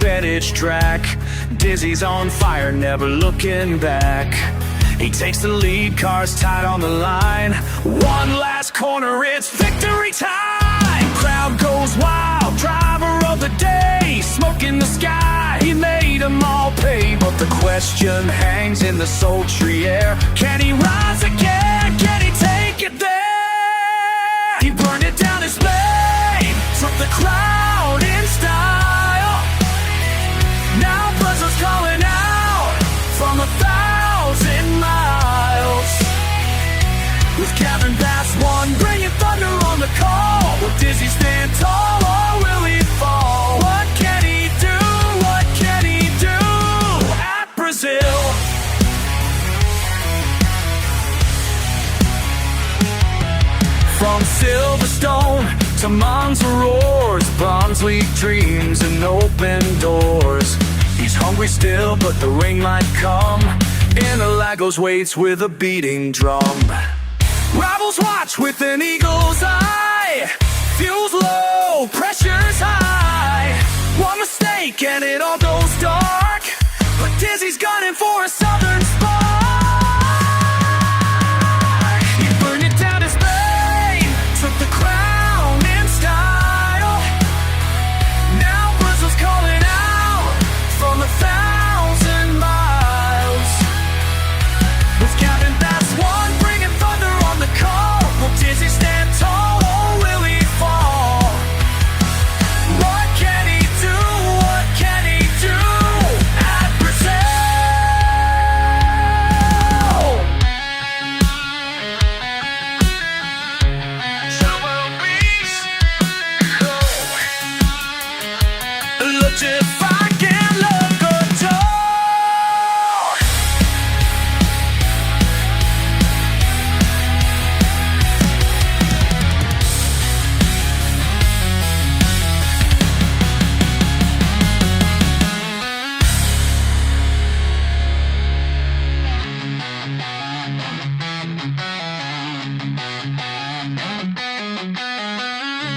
bet it's Drac. Dizzy's on fire, never looking back. He takes the lead, cars tied on the line. One last corner, it's victory time. Crowd goes wild, driver of the day. Smoke in the sky, he made them all pay. But the question hangs in the sultry air. Can he rise again? Can he take it there? He burned it down his blade, took the crowd in style. Now buzzers calling out from 1,000 miles. With GAVINBASS1 bringing thunder on the call. Will Dizzy stand tall or will he fall? What can he do? What can he do at Brazil? From Silverstone to Monza roars, Bronze League dreams and open doors. He's hungry still, but the ring might come. Interlagos waits with a beating drum. Rivals watch with an eagle's eye. Fuel's low, pressure's high. One mistake and it all goes dark. But Dizzy's gunning for a southern spark. He burned it down his blade, took the crown in style. Now Brazil's calling out from 1,000 miles. With GAVINBASS1 bringing thunder on the call. Will Dizzy stand tall or will he fall? What can he do? What can he do at Brazil? Look if I can look good tall.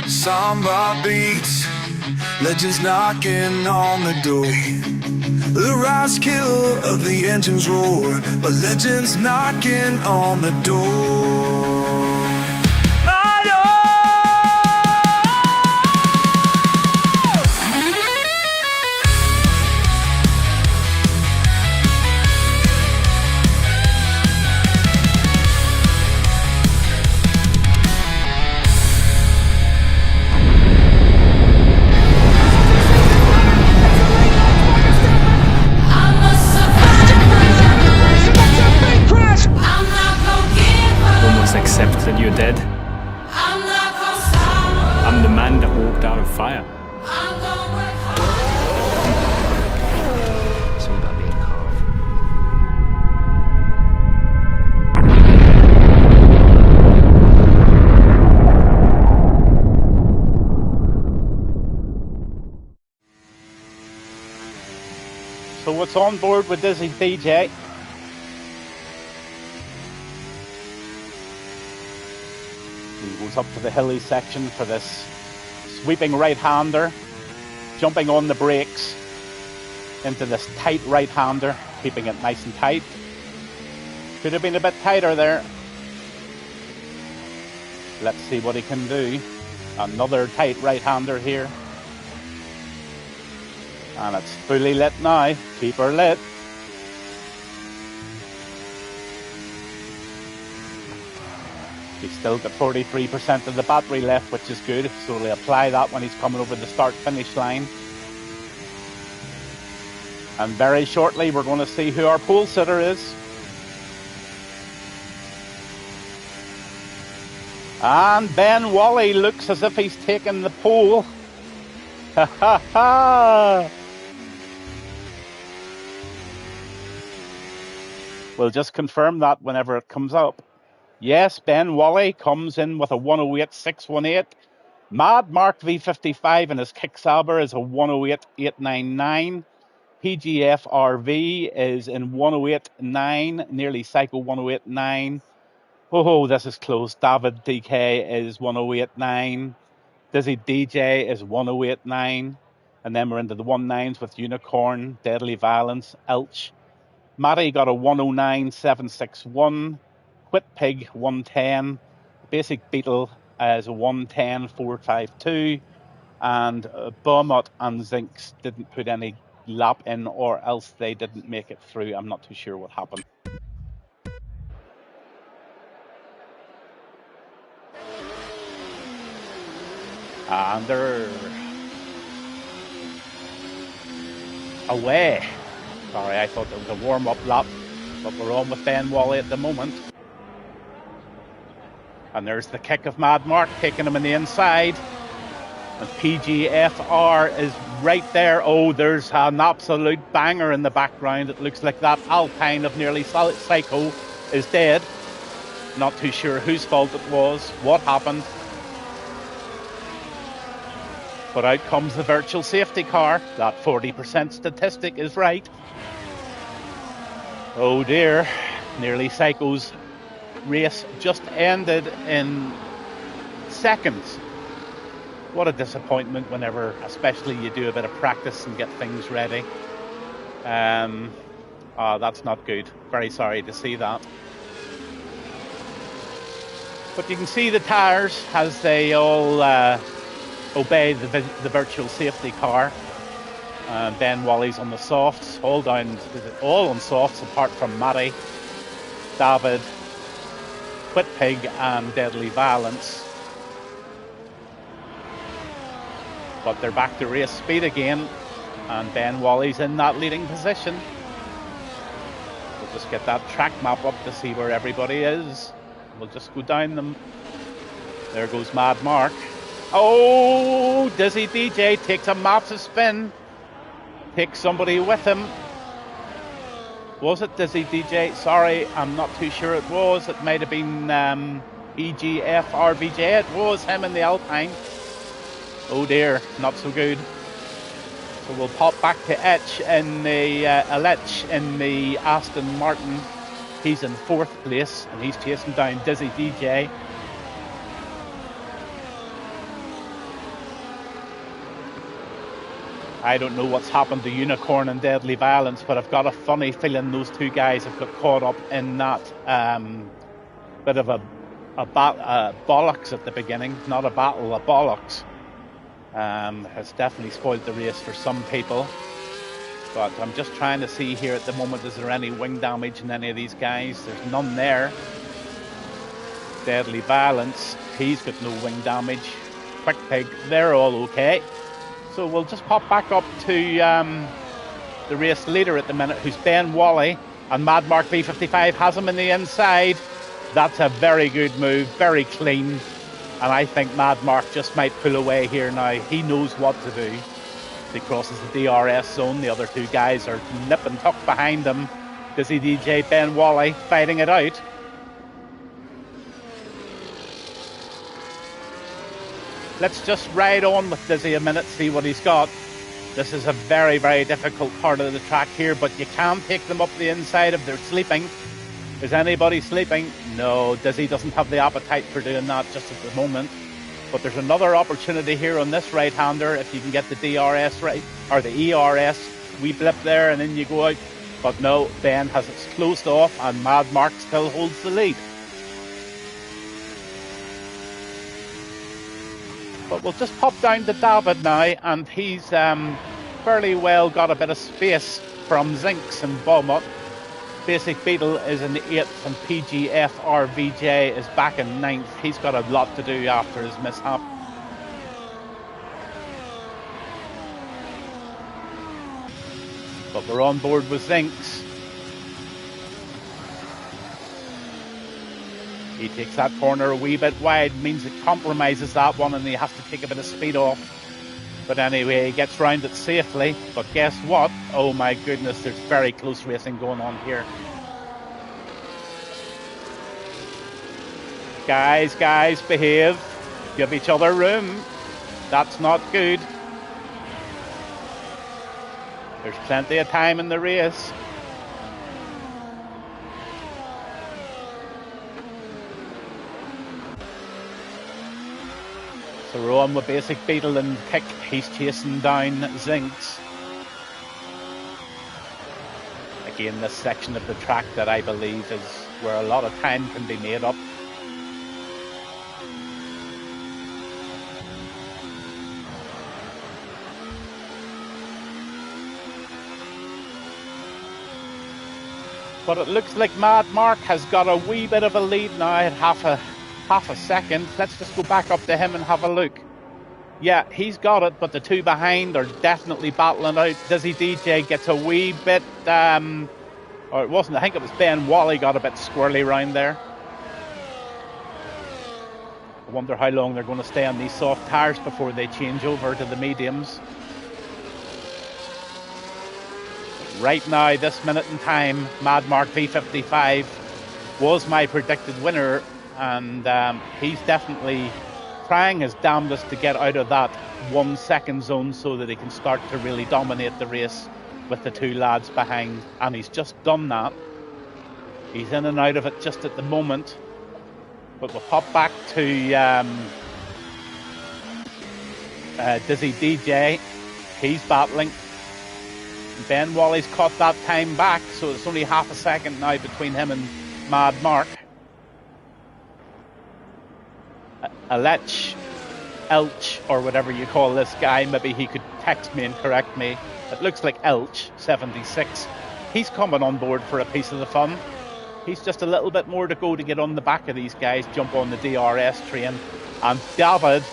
Samba beats, legends knocking on the door. The rise kill of the engines roar, but legends knocking on the door. Accept that you're dead. I'm the man that walked out of fire. It's all about being calm. So what's on board with Dizzy DJ? He goes up to the hilly section for this sweeping right-hander, jumping on the brakes into this tight right-hander, keeping it nice and tight. Could have been a bit tighter there. Let's see what he can do. Another tight right-hander here. And it's fully lit now. Keep her lit. He's still got 43% of the battery left, which is good, so he'll apply that when he's coming over the start-finish line. And very shortly, we're going to see who our pole sitter is. And Ben Wally looks as if he's taken the pole. Ha ha ha! We'll just confirm that whenever it comes up. Yes, Ben Wally comes in with a 108.618. Mad Mark V55 and his kick salver is a 108.899. PGF RV is in 108.9, nearly Psycho 108.9. Oh, this is close. David DK is 108.9. Dizzy DJ is 108.9. And then we're into the 1.9s with Unicorn, Deadly Violence, Elch. Matty got a 109.761. Quit Pig 110. Basic Beetle is a 110.452. And Beaumont and Zinx didn't put any lap in, or else they didn't make it through. I'm not too sure what happened. And they're away. Sorry, I thought there was a warm-up lap, but we're on with Ben Wally at the moment. And there's the kick of Mad Mark, taking him in the inside. And PGFR is right there. Oh, there's an absolute banger in the background. It looks like that Alpine of Nearly Psycho is dead. Not too sure whose fault it was, what happened. But out comes the virtual safety car. That 40% statistic is right. Oh dear, Nearly Psycho's race just ended in seconds. What a disappointment whenever, especially, you do a bit of practice and get things ready. That's not good. Very sorry to see that. But you can see the tyres as they all obey the virtual safety car. Ben Wally's on the softs, all on softs apart from Matty, David, Quit Pig and Deadly Violence. But they're back to race speed again, and Ben Wally's in that leading position. We'll just get that track map up to see where everybody is. We'll just go down them. There goes Mad Mark. Oh, Dizzy DJ takes a massive spin. Takes somebody with him. Was it Dizzy DJ? Sorry, I'm not too sure it was. It might have been EGF RVJ. It was him in the Alpine. Oh dear, not so good. So we'll pop back to Etch in the Eletch in the Aston Martin. He's in 4th place and he's chasing down Dizzy DJ. I don't know what's happened to Unicorn and Deadly Violence, but I've got a funny feeling those two guys have got caught up in that bit of a bollocks at the beginning. Not a battle, a bollocks. Has definitely spoiled the race for some people. But I'm just trying to see here at the moment, is there any wing damage in any of these guys? There's none there. Deadly Violence, he's got no wing damage. Quick Pig, they're all okay. So we'll just pop back up to the race leader at the minute, who's Ben Wally, and Mad Mark V55 has him in the inside. That's a very good move, very clean, and I think Mad Mark just might pull away here now. He knows what to do. He crosses the DRS zone. The other two guys are nip and tuck behind him. Dizzy DJ, Ben Wally fighting it out. Let's just ride on with Dizzy a minute, see what he's got. This is a very, very difficult part of the track here, but you can take them up the inside if they're sleeping. Is anybody sleeping? No, Dizzy doesn't have the appetite for doing that just at the moment. But there's another opportunity here on this right-hander if you can get the DRS right, or the ERS, wee blip there, and then you go out. But no, Ben has it closed off, and Mad Mark still holds the lead. But we'll just pop down to David now, and he's fairly well got a bit of space from Zinx and Beaumont. Basic Beetle is in 8th, and PGF RVJ is back in 9th. He's got a lot to do after his mishap. But we're on board with Zinx. He takes that corner a wee bit wide, means it compromises that one and he has to take a bit of speed off. But anyway, he gets round it safely. But guess what? Oh my goodness, there's very close racing going on here. Guys, behave. Give each other room. That's not good. There's plenty of time in the race. So we're on with basic Beetle and Kick. He's chasing down Zinks. Again, this section of the track that I believe is where a lot of time can be made up. But it looks like Mad Mark has got a wee bit of a lead now at half a second. Let's just go back up to him and have a look. Yeah, he's got it, but the two behind are definitely battling out. Dizzy DJ gets a wee bit, or it wasn't, I think it was Ben Wally got a bit squirrely round there. I wonder how long they're going to stay on these soft tyres before they change over to the mediums. Right now, this minute in time, Mad Mark V55 was my predicted winner, and he's definitely trying his damnedest to get out of that 1 second zone so that he can start to really dominate the race with the two lads behind, and he's just done that. He's in and out of it just at the moment, but we'll pop back to Dizzy DJ. He's battling. Ben Wally's caught that time back, so it's only half a second now between him and Mad Mark. Elch, or whatever you call this guy, maybe he could text me and correct me. It looks like Elch, 76. He's coming on board for a piece of the fun. He's just a little bit more to go to get on the back of these guys, jump on the DRS train. And David,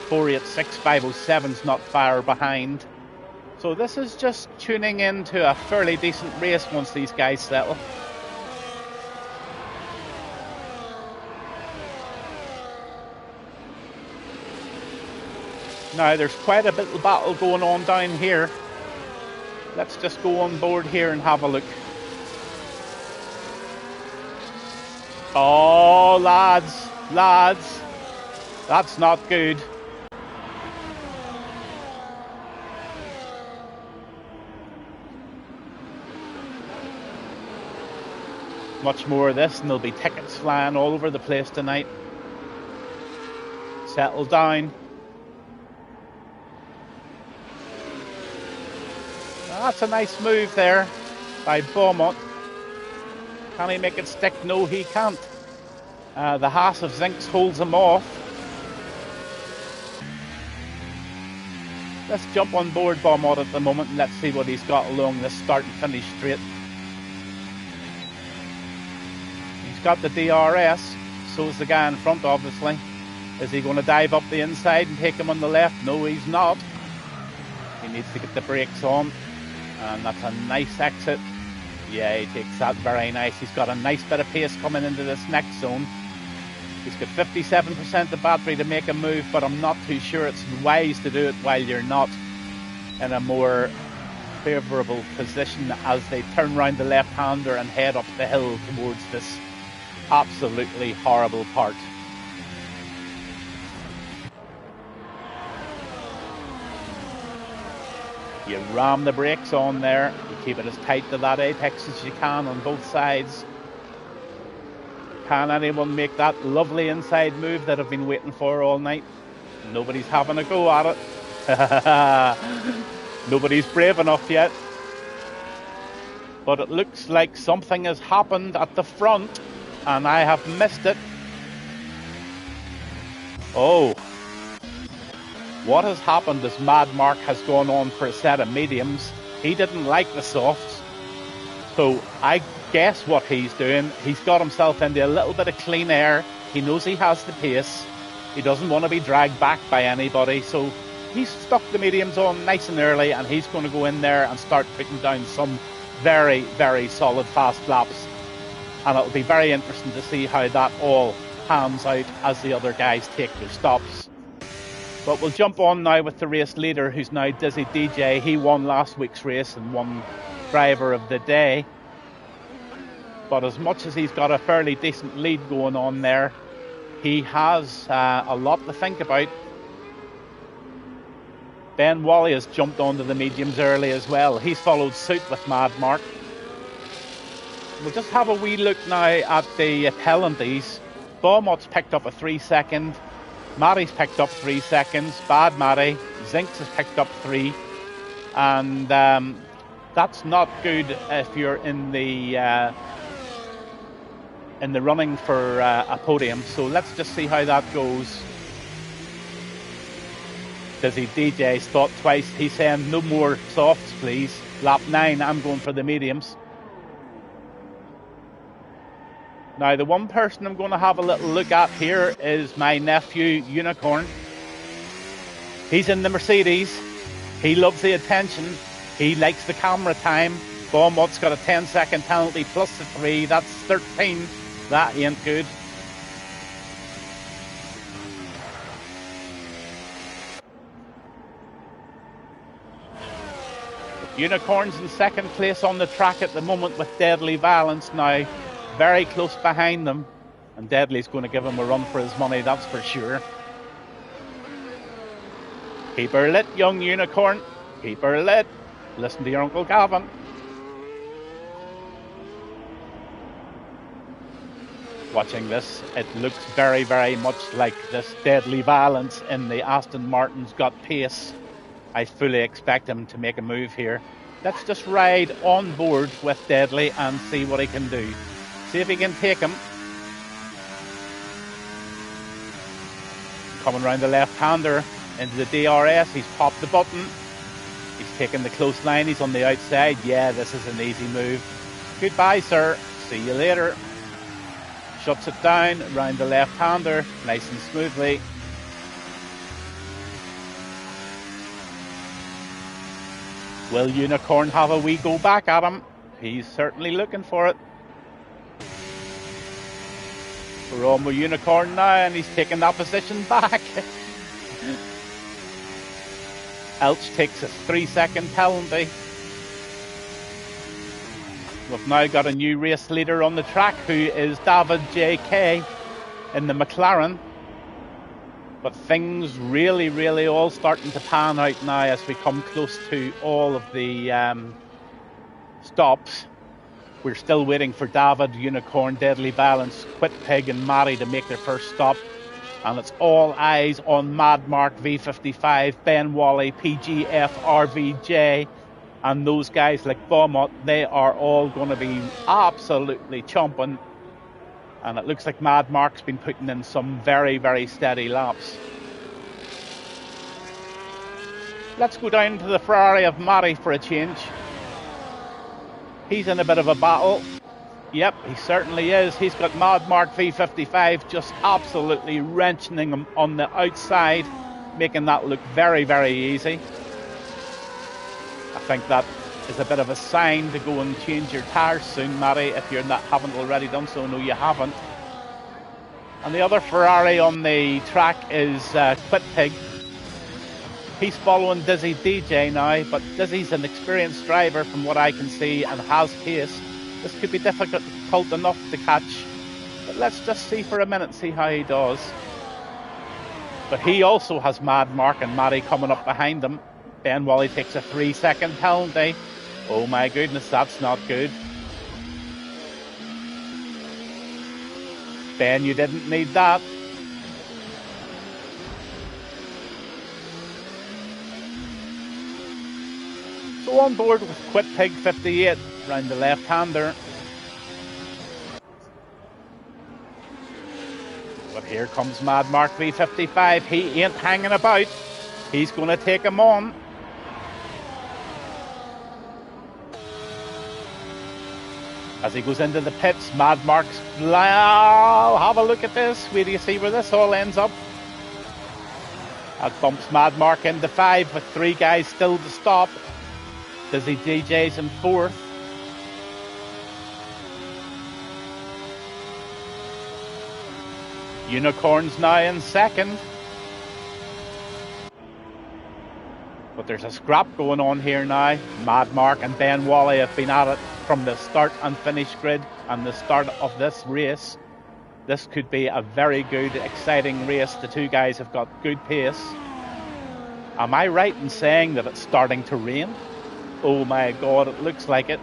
486507's not far behind. So this is just tuning into a fairly decent race once these guys settle. Now there's quite a bit of battle going on down here. Let's just go on board here and have a look. Oh, lads, that's not good. Much more of this and there'll be tickets flying all over the place tonight. Settle down. That's a nice move there by Beaumont. Can he make it stick? No, he can't. The Haas of Zinks holds him off. Let's jump on board Beaumont at the moment and let's see what he's got along this start and finish straight. He's got the DRS, so is the guy in front obviously. Is he going to dive up the inside and take him on the left? No, he's not. He needs to get the brakes on. And that's a nice exit. Yeah, he takes that very nice. He's got a nice bit of pace coming into this next zone. He's got 57% of battery to make a move, but I'm not too sure it's wise to do it while you're not in a more favourable position as they turn round the left-hander and head up the hill towards this absolutely horrible part. You ram the brakes on there, you keep it as tight to that apex as you can on both sides. Can anyone make that lovely inside move that I've been waiting for all night? Nobody's having a go at it. Nobody's brave enough yet. But it looks like something has happened at the front and I have missed it. Oh. What has happened is Mad Mark has gone on for a set of mediums. He didn't like the softs. So I guess what he's doing, he's got himself into a little bit of clean air. He knows he has the pace. He doesn't want to be dragged back by anybody. So he's stuck the mediums on nice and early and he's going to go in there and start putting down some very, very solid fast laps. And it'll be very interesting to see how that all pans out as the other guys take their stops. But we'll jump on now with the race leader, who's now Dizzy DJ. He won last week's race and won driver of the day. But as much as he's got a fairly decent lead going on there, he has a lot to think about. Ben Wally has jumped onto the mediums early as well. He's followed suit with Mad Mark. We'll just have a wee look now at the penalties. Beaumont's picked up a 3 second. Matty's picked up 3 seconds. Bad Matty. Zinks has picked up 3. And that's not good if you're in the running for a podium. So let's just see how that goes. Dizzy DJ's thought twice. He's saying no more softs, please. Lap 9, I'm going for the mediums. Now, the one person I'm going to have a little look at here is my nephew, Unicorn. He's in the Mercedes. He loves the attention. He likes the camera time. Beaumont's got a 10-second penalty plus the 3. That's 13. That ain't good. Unicorn's in second place on the track at the moment with Deadly Violence now. Very close behind them. And Deadly's going to give him a run for his money, that's for sure. Keep her lit, young Unicorn. Keep her lit. Listen to your Uncle Gavin. Watching this, it looks very, very much like this Deadly Violence in the Aston Martin's got pace. I fully expect him to make a move here. Let's just ride on board with Deadly and see what he can do. See if he can take him. Coming around the left-hander into the DRS. He's popped the button. He's taking the close line. He's on the outside. Yeah, this is an easy move. Goodbye, sir. See you later. Shuts it down. Round the left-hander. Nice and smoothly. Will Unicorn have a wee go back at him? He's certainly looking for it. We're on with Unicorn now, and he's taking that position back. Elch takes a 3-second penalty. We've now got a new race leader on the track, who is David J.K. in the McLaren. But things really, really all starting to pan out now as we come close to all of the stops. We're still waiting for David, Unicorn, Deadly Balance, Quit Pig and Matty to make their first stop. And it's all eyes on Mad Mark V55, Ben Wally, PGF, RVJ, and those guys like Beaumont. They are all going to be absolutely chomping. And it looks like Mad Mark's been putting in some very, very steady laps. Let's go down to the Ferrari of Matty for a change. He's in a bit of a battle. Yep, he certainly is. He's got Mad Mark V55 just absolutely wrenching him on the outside, making that look very, very easy. I think that is a bit of a sign to go and change your tyres soon, Matty, if you haven't already done so. No, you haven't. And the other Ferrari on the track is Quit Pig. He's following Dizzy DJ now, but Dizzy's an experienced driver from what I can see and has pace. This could be difficult enough to catch, but let's just see for a minute, see how he does. But he also has Mad Mark and Matty coming up behind him. Ben Wally takes a 3-second penalty. Oh my goodness, that's not good. Ben, you didn't need that. So on board with Quit Pig 58, round the left-hander. But here comes Mad Mark V55. He ain't hanging about. He's going to take him on. As he goes into the pits, Mad Mark's... Oh, have a look at this. Where do you see where this all ends up? That bumps Mad Mark into 5 with 3 guys still to stop. Dizzy DJ's in 4th. Unicorn's now in 2nd. But there's a scrap going on here now. Mad Mark and Ben Wally have been at it from the start and finish grid and the start of this race. This could be a very good, exciting race. The 2 guys have got good pace. Am I right in saying that it's starting to rain? Oh my God, it looks like it.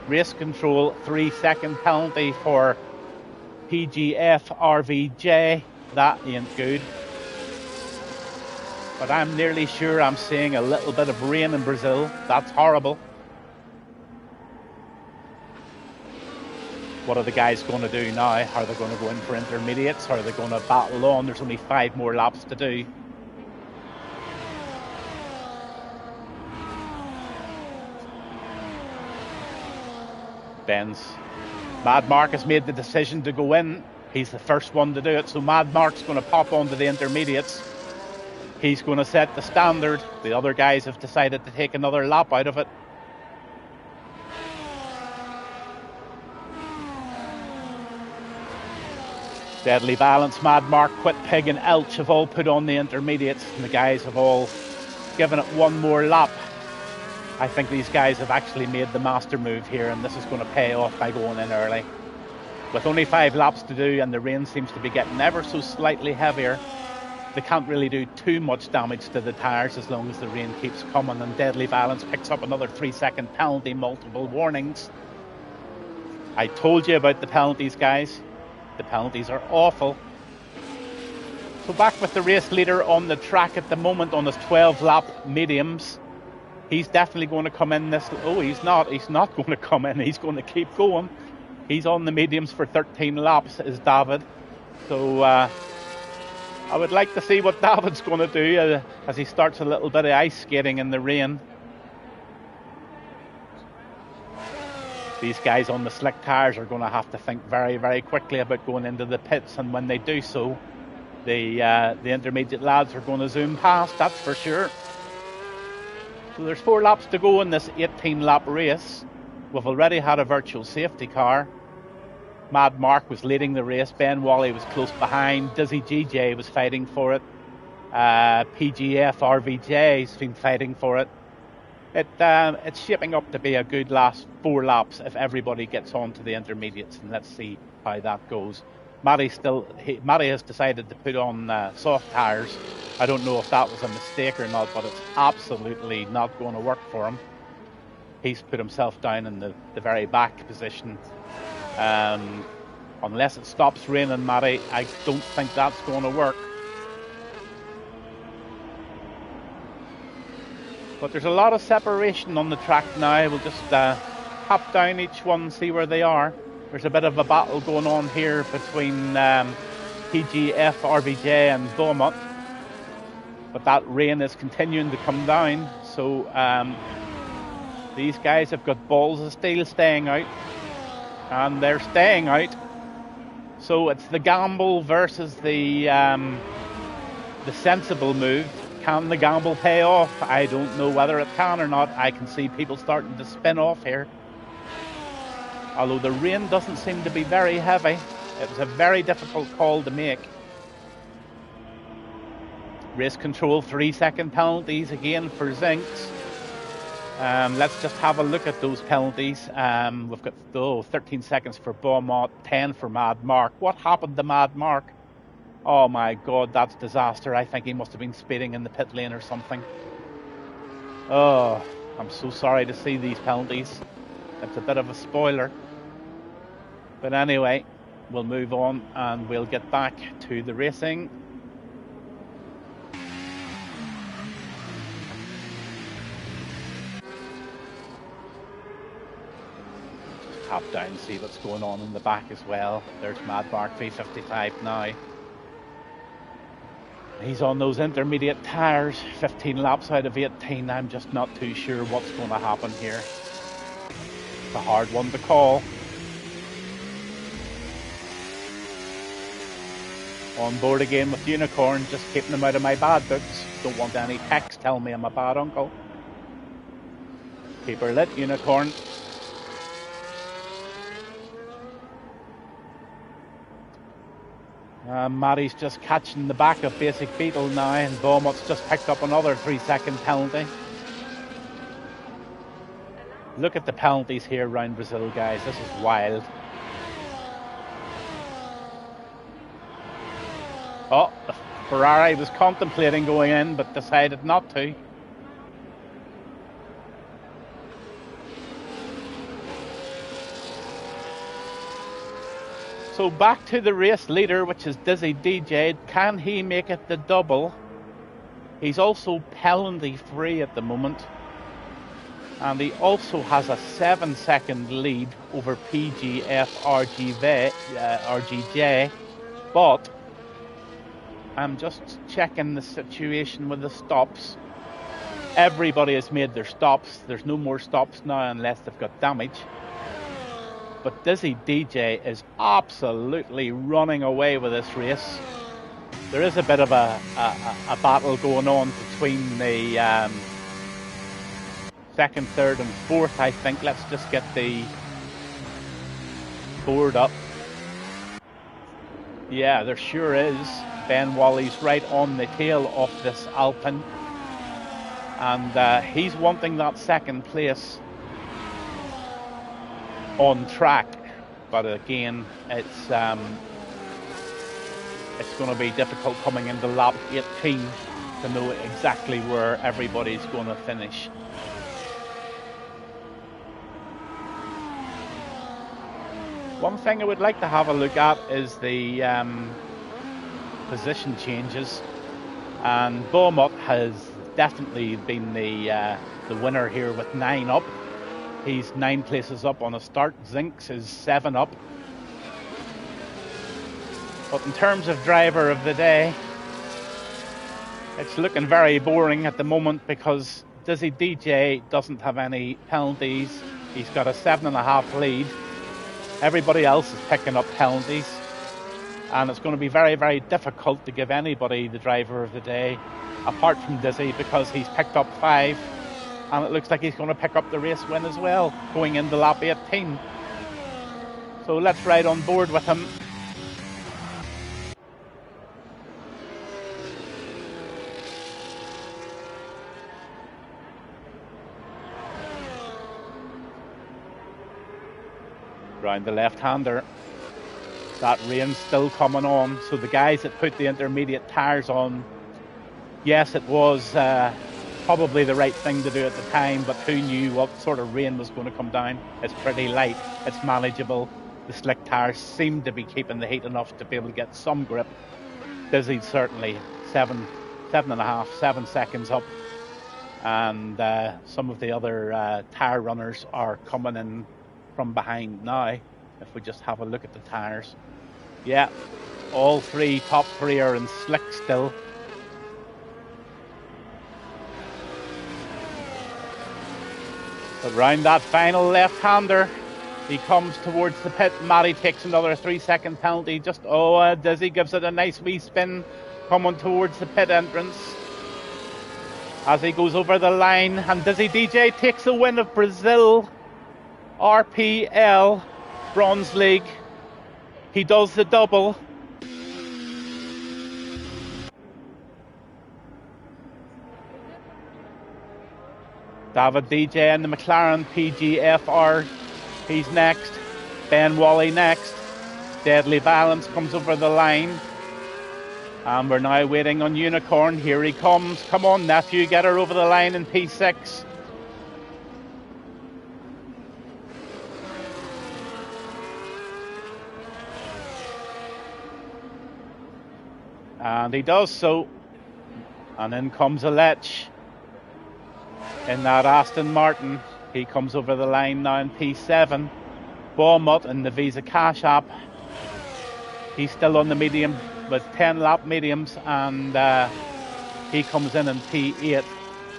Race control, 3-second penalty for PGF RVJ. That ain't good. But I'm nearly sure I'm seeing a little bit of rain in Brazil. That's horrible. What are the guys going to do now? Are they going to go in for intermediates? Are they going to battle on? There's only 5 more laps to do. Ben's Mad Mark has made the decision to go in. He's the first one to do it, so Mad Mark's going to pop onto the intermediates. He's going to set the standard. The other guys have decided to take another lap out of it. Deadly Balance, Mad Mark, Quit Pig and Elch have all put on the intermediates, and the guys have all given it one more lap. I think these guys have actually made the master move here, and this is going to pay off by going in early. With only 5 laps to do and the rain seems to be getting ever so slightly heavier, they can't really do too much damage to the tyres as long as the rain keeps coming, and Deadly Balance picks up another 3-second penalty, multiple warnings. I told you about the penalties, guys. The penalties are awful. So back with the race leader on the track at the moment on his 12-lap mediums. He's definitely going to come in this... Oh, he's not going to come in. He's going to keep going. He's on the mediums for 13 laps, is David. So I would like to see what David's going to do as he starts a little bit of ice skating in the rain. These guys on the slick tyres are going to have to think very, very quickly about going into the pits, and when they do so, the intermediate lads are going to zoom past, that's for sure. So there's 4 laps to go in this 18-lap race. We've already had a virtual safety car. Mad Mark was leading the race. Ben Wally was close behind. Dizzy GJ was fighting for it. PGF RVJ has been fighting for it. It's shaping up to be a good last 4 laps if everybody gets on to the intermediates, and let's see how that goes. Matty has decided to put on soft tyres. I don't know if that was a mistake or not, but it's absolutely not going to work for him. He's put himself down in the very back position. Unless it stops raining, Matty, I don't think that's going to work. But there's a lot of separation on the track now. We'll just hop down each one and see where they are. There's a bit of a battle going on here between PGF, RVJ and Beaumont. But that rain is continuing to come down. So these guys have got balls of steel staying out. And they're staying out. So it's the gamble versus the sensible move. Can the gamble pay off? I don't know whether it can or not. I can see people starting to spin off here. Although the rain doesn't seem to be very heavy. It was a very difficult call to make. Race control, 3-second penalties again for Zinks. Let's just have a look at those penalties. We've got 13 seconds for Beaumont, 10 for Mad Mark. What happened to Mad Mark? Oh my God, that's disaster. I think he must have been speeding in the pit lane or something. Oh, I'm so sorry to see these penalties. It's a bit of a spoiler. But anyway, we'll move on and we'll get back to the racing. Just tap down and see what's going on in the back as well. There's Mad Mark V55 now. He's on those intermediate tyres, 15 laps out of 18. I'm just not too sure what's going to happen here. It's a hard one to call. On board again with Unicorn, just keeping them out of my bad books. Don't want any text telling me I'm a bad uncle. Keep her lit, Unicorn. Matty's just catching the back of Basic Beetle now, and Beaumont's just picked up another 3-second penalty. Look at the penalties here around Brazil, guys. This is wild. Oh, the Ferrari was contemplating going in, but decided not to. So back to the race leader, which is Dizzy DJ. Can he make it the double? He's also penalty free at the moment. And he also has a 7-second lead over PGF RGJ. But I'm just checking the situation with the stops. Everybody has made their stops. There's no more stops now unless they've got damage. But Dizzy DJ is absolutely running away with this race. There is a bit of a battle going on between the second, third and fourth, I think. Let's just get the board up. Yeah, there sure is. Ben Wally's right on the tail of this Alpine. And he's wanting that second place on track. But again, it's going to be difficult coming into lap 18 to know exactly where everybody's going to finish. One thing I would like to have a look at is the position changes, and Beaumont has definitely been the winner here with 9 up. He's 9 places up on a start. Zinks is 7 up. But in terms of driver of the day, it's looking very boring at the moment because Dizzy DJ doesn't have any penalties. He's got a 7.5 lead. Everybody else is picking up penalties. And it's going to be very, very difficult to give anybody the driver of the day, apart from Dizzy, because he's picked up 5. And it looks like he's going to pick up the race win as well, going into lap 18. So let's ride on board with him. Round the left-hander. That rain's still coming on, so the guys that put the intermediate tyres on, yes, it was probably the right thing to do at the time, but who knew what sort of rain was going to come down? It's pretty light, it's manageable. The slick tyres seem to be keeping the heat enough to be able to get some grip. Dizzy's certainly 7 seconds up, and some of the other tyre runners are coming in from behind now. If we just have a look at the tyres, yeah, all top three are in slick still. But round that final left-hander, he comes towards the pit. Matty takes another 3-second penalty. Dizzy gives it a nice wee spin, coming towards the pit entrance as he goes over the line. And Dizzy DJ takes the win of Brazil RPL Bronze League. He does the double. David DJ in the McLaren PGFR. He's next. Ben Wally next. Deadly Violence comes over the line. And we're now waiting on Unicorn. Here he comes. Come on, nephew, get her over the line in P6. And he does so. And in comes Aletch in that Aston Martin. He comes over the line now in P7. Beaumont in the Visa Cash app. He's still on the medium with 10 lap mediums, and he comes in P8.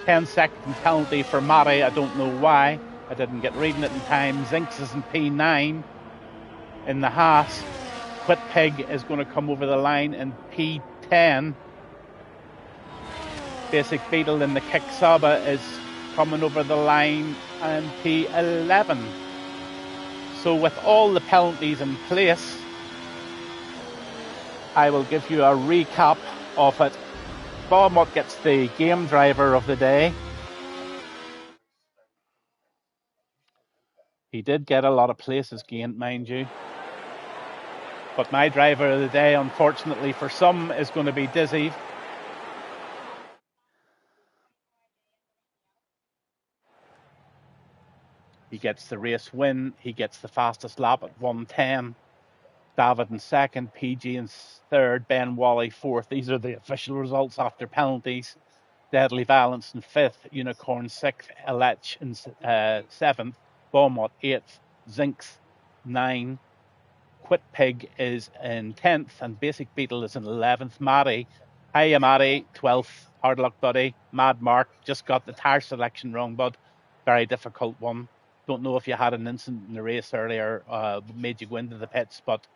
10-second penalty for Matty. I don't know why. I didn't get reading it in time. Zinks is in P9 in the Haas. Quit Pig is going to come over the line in P10. Basic Beetle in the Kick Saba is coming over the line in P11. So with all the penalties in place, I will give you a recap of it. Beaumont gets the game driver of the day. He did get a lot of places gained, mind you. But my driver of the day, unfortunately for some, is going to be Dizzy. He gets the race win. He gets the fastest lap at 1:10. David in second, PG in third, Ben Wally fourth. These are the official results after penalties. Deadly Violence in 5th, Unicorn 6th, Elech in 7th, Beaumont 8th, Zinx 9, Quit Pig is in 10th, and Basic Beetle is in 11th. Matty, hiya Matty, 12th. Hard luck, buddy. Mad Mark just got the tire selection wrong, bud. Very difficult one. Don't know if you had an incident in the race earlier, made you go into the pits, but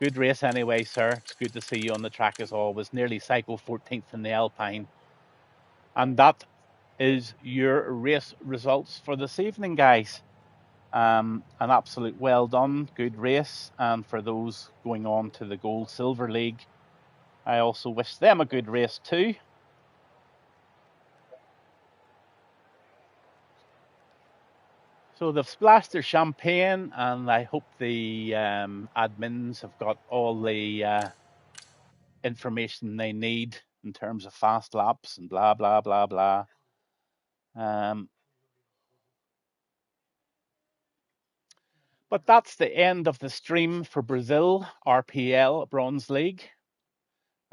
good race anyway, sir. It's good to see you on the track as always. Nearly Psycho 14th in the Alpine. And that is your race results for this evening, guys. An absolute well done, good race. And for those going on to the Gold Silver League, I also wish them a good race too. So they've splashed their champagne, and I hope the admins have got all the information they need in terms of fast laps and blah, blah, blah, blah. But that's the end of the stream for Brazil RPL Bronze League.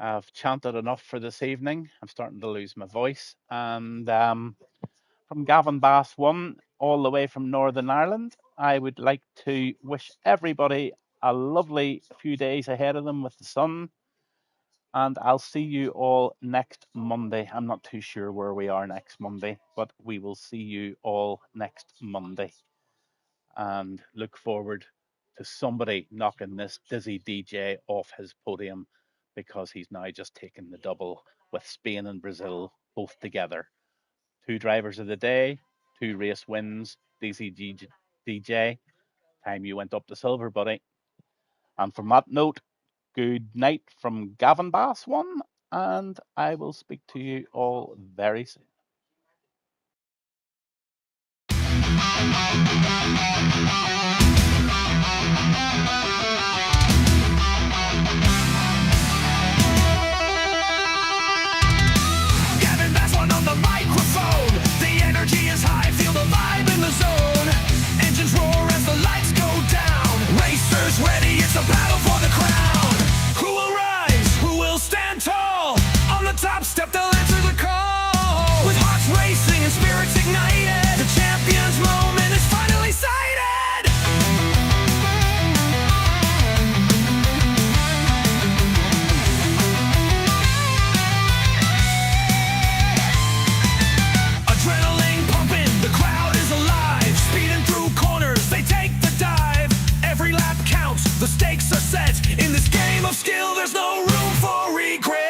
I've chanted enough for this evening. I'm starting to lose my voice. And from GAVINBASS1, all the way from Northern Ireland, I would like to wish everybody a lovely few days ahead of them with the sun. And I'll see you all next Monday. I'm not too sure where we are next Monday, but we will see you all next Monday. And look forward to somebody knocking this dizzy DJ off his podium, because he's now just taken the double with Spain and Brazil both together. 2 drivers of the day, 2 race wins. DJ, time you went up to silver, buddy. And from that note, good night from GAVINBASS1, and I will speak to you all very soon. GAVINBASS1 on the microphone. The energy is high, feel the vibe in the zone. Engines roar as the lights go down. Racers ready, it's a battle for the crown. Who will rise? Who will stand tall? On the top step, they'll answer the call. With hearts racing and spirits ignited, the champion's moment is finally sighted. Adrenaline pumping, the crowd is alive. Speeding through corners, they take the dive. Every lap counts, the stakes are set. In this game of skill, there's no room for regret.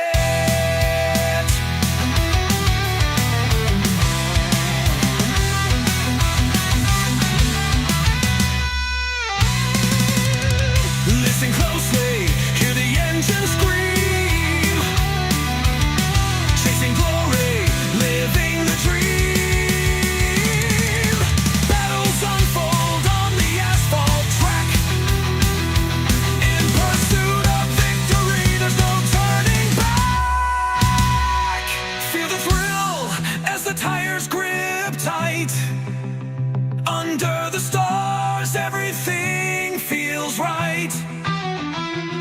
Listen closely, hear the engine scream. Chasing glory, living the dream. Battles unfold on the asphalt track. In pursuit of victory, there's no turning back. Feel the thrill as the tires grip tight. Under the stars, everything feels right.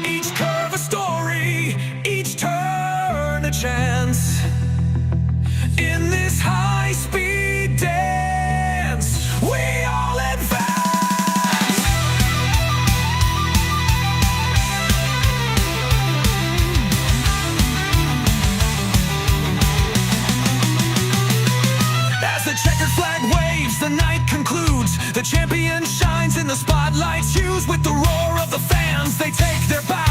Each curve a story, each turn a chance. In this high-speed dance, we all advance. As the checkered flag waves, the night concludes. The champion shines in the spotlight's hues. With the roar of the fans, they take their bow.